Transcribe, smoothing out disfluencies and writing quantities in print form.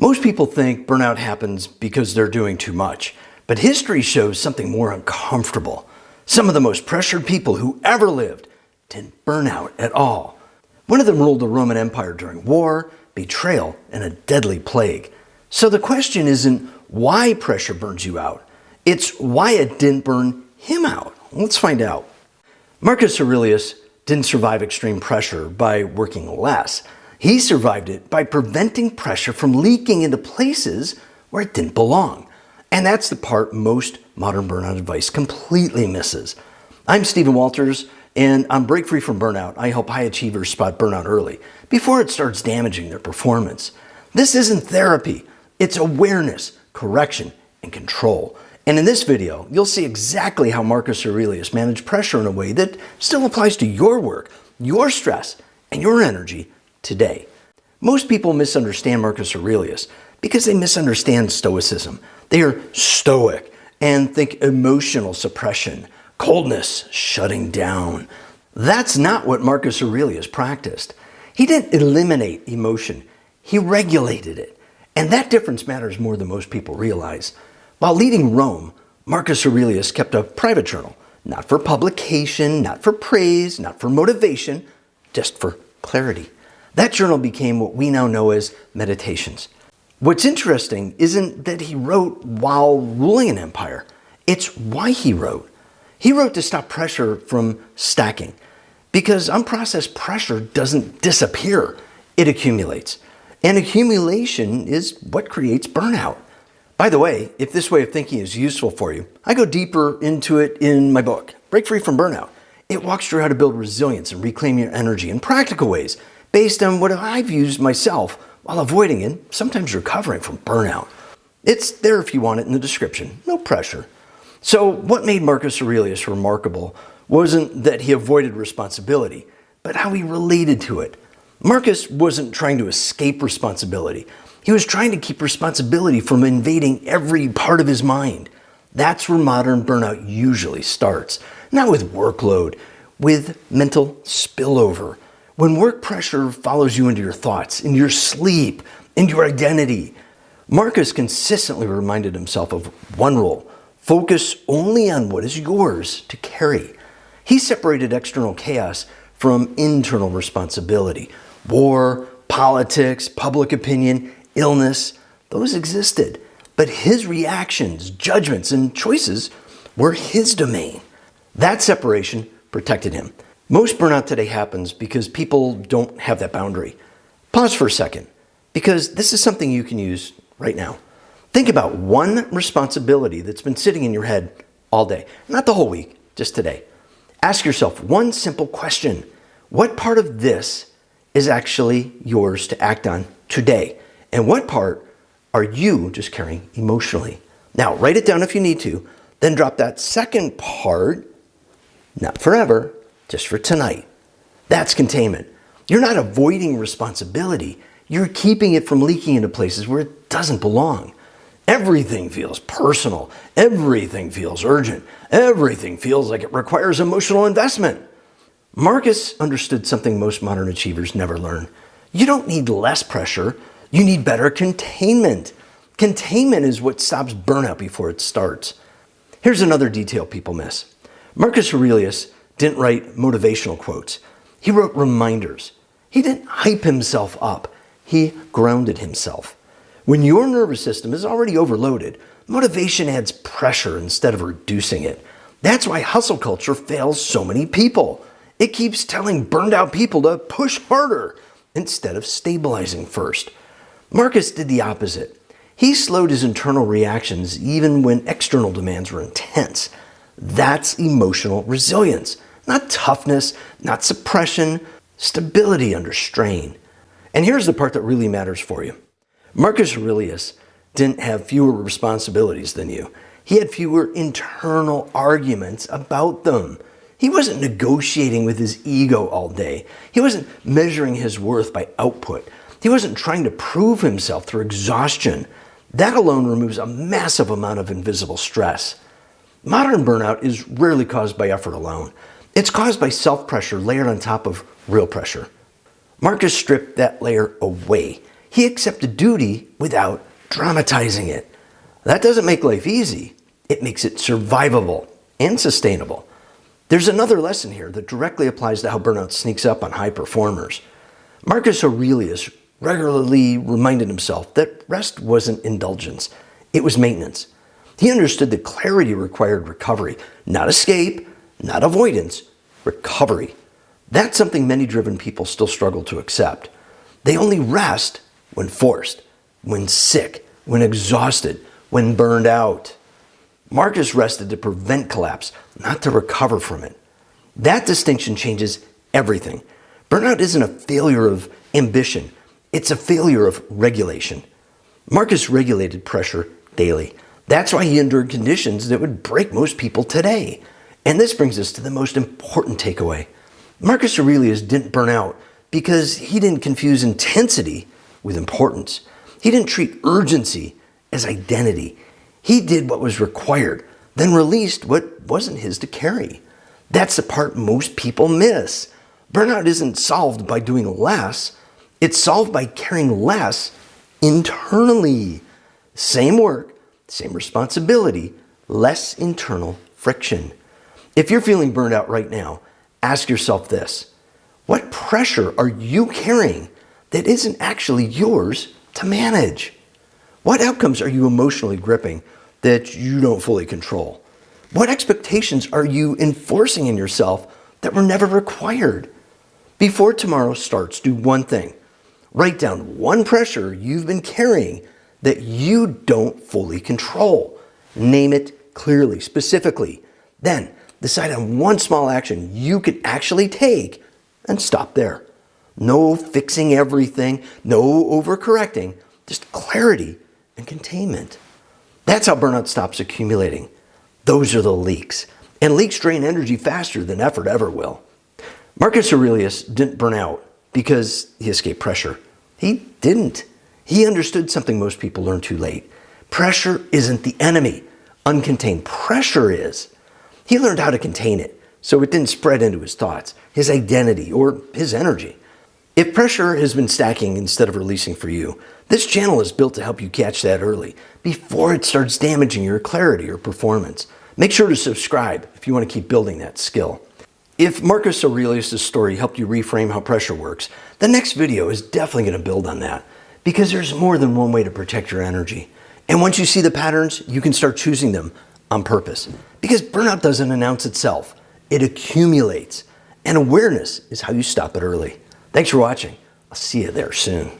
Most people think burnout happens because they're doing too much, but history shows something more uncomfortable. Some of the most pressured people who ever lived didn't burn out at all. One of them ruled the Roman Empire during war, betrayal, and a deadly plague. So the question isn't why pressure burns you out, it's why it didn't burn him out. Let's find out. Marcus Aurelius didn't survive extreme pressure by working less. He survived it by preventing pressure from leaking into places where it didn't belong. And that's the part most modern burnout advice completely misses. I'm Stephen Walters, and on Break Free from Burnout, I help high achievers spot burnout early, before it starts damaging their performance. This isn't therapy, it's awareness, correction, and control. And in this video, you'll see exactly how Marcus Aurelius managed pressure in a way that still applies to your work, your stress, and your energy today. Most people misunderstand Marcus Aurelius because they misunderstand stoicism. They are stoic and think emotional suppression, coldness, shutting down. That's not what Marcus Aurelius practiced. He didn't eliminate emotion, he regulated it. And that difference matters more than most people realize. While leading Rome, Marcus Aurelius kept a private journal, not for publication, not for praise, not for motivation, just for clarity. That journal became what we now know as meditations. What's interesting isn't that he wrote while ruling an empire, it's why he wrote. He wrote to stop pressure from stacking, because unprocessed pressure doesn't disappear, it accumulates. And accumulation is what creates burnout. By the way, if this way of thinking is useful for you, I go deeper into it in my book, Break Free from Burnout. It walks through how to build resilience and reclaim your energy in practical ways, based on what I've used myself while avoiding and sometimes recovering from burnout. It's there if you want it in the description, no pressure. So what made Marcus Aurelius remarkable wasn't that he avoided responsibility, but how he related to it. Marcus wasn't trying to escape responsibility. He was trying to keep responsibility from invading every part of his mind. That's where modern burnout usually starts. Not with workload, with mental spillover. When work pressure follows you into your thoughts, into your sleep, into your identity. Marcus consistently reminded himself of one rule: focus only on what is yours to carry. He separated external chaos from internal responsibility. War, politics, public opinion, illness, those existed. But his reactions, judgments, and choices were his domain. That separation protected him. Most burnout today happens because people don't have that boundary. Pause for a second, because this is something you can use right now. Think about one responsibility that's been sitting in your head all day, not the whole week, just today. Ask yourself one simple question: what part of this is actually yours to act on today? And what part are you just carrying emotionally? Now, write it down if you need to, then drop that second part, not forever, just for tonight. That's containment. You're not avoiding responsibility. You're keeping it from leaking into places where it doesn't belong. Everything feels personal. Everything feels urgent. Everything feels like it requires emotional investment. Marcus understood something most modern achievers never learn. You don't need less pressure. You need better containment. Containment is what stops burnout before it starts. Here's another detail people miss. Marcus Aurelius didn't write motivational quotes. He wrote reminders. He didn't hype himself up. He grounded himself. When your nervous system is already overloaded, motivation adds pressure instead of reducing it. That's why hustle culture fails so many people. It keeps telling burned out people to push harder instead of stabilizing first. Marcus did the opposite. He slowed his internal reactions even when external demands were intense. That's emotional resilience. Not toughness, not suppression, stability under strain. And here's the part that really matters for you. Marcus Aurelius didn't have fewer responsibilities than you. He had fewer internal arguments about them. He wasn't negotiating with his ego all day. He wasn't measuring his worth by output. He wasn't trying to prove himself through exhaustion. That alone removes a massive amount of invisible stress. Modern burnout is rarely caused by effort alone. It's caused by self-pressure layered on top of real pressure. Marcus stripped that layer away. He accepted duty without dramatizing it. That doesn't make life easy. It makes it survivable and sustainable. There's another lesson here that directly applies to how burnout sneaks up on high performers. Marcus Aurelius regularly reminded himself that rest wasn't indulgence, it was maintenance. He understood that clarity required recovery, not escape, not avoidance, recovery. That's something many driven people still struggle to accept. They only rest when forced, when sick, when exhausted, when burned out. Marcus rested to prevent collapse, not to recover from it. That distinction changes everything. Burnout isn't a failure of ambition, it's a failure of regulation. Marcus regulated pressure daily. That's why he endured conditions that would break most people today. And this brings us to the most important takeaway. Marcus Aurelius didn't burn out because he didn't confuse intensity with importance. He didn't treat urgency as identity. He did what was required, then released what wasn't his to carry. That's the part most people miss. Burnout isn't solved by doing less. It's solved by caring less internally. Same work, same responsibility, less internal friction. If you're feeling burned out right now, ask yourself this. What pressure are you carrying that isn't actually yours to manage? What outcomes are you emotionally gripping that you don't fully control? What expectations are you enforcing in yourself that were never required? Before tomorrow starts, do one thing. Write down one pressure you've been carrying that you don't fully control. Name it clearly, specifically. Then decide on one small action you can actually take and stop there. No fixing everything, no overcorrecting, just clarity and containment. That's how burnout stops accumulating. Those are the leaks. And leaks drain energy faster than effort ever will. Marcus Aurelius didn't burn out because he escaped pressure. He didn't. He understood something most people learn too late. Pressure isn't the enemy. Uncontained pressure is. He learned how to contain it so it didn't spread into his thoughts, his identity, or his energy. If pressure has been stacking instead of releasing for you, this channel is built to help you catch that early, before it starts damaging your clarity or performance. Make sure to subscribe if you want to keep building that skill. If Marcus Aurelius' story helped you reframe how pressure works, the next video is definitely going to build on that, because there's more than one way to protect your energy. And once you see the patterns, you can start choosing them on purpose. Because burnout doesn't announce itself, it accumulates. And awareness is how you stop it early. Thanks for watching. I'll see you there soon.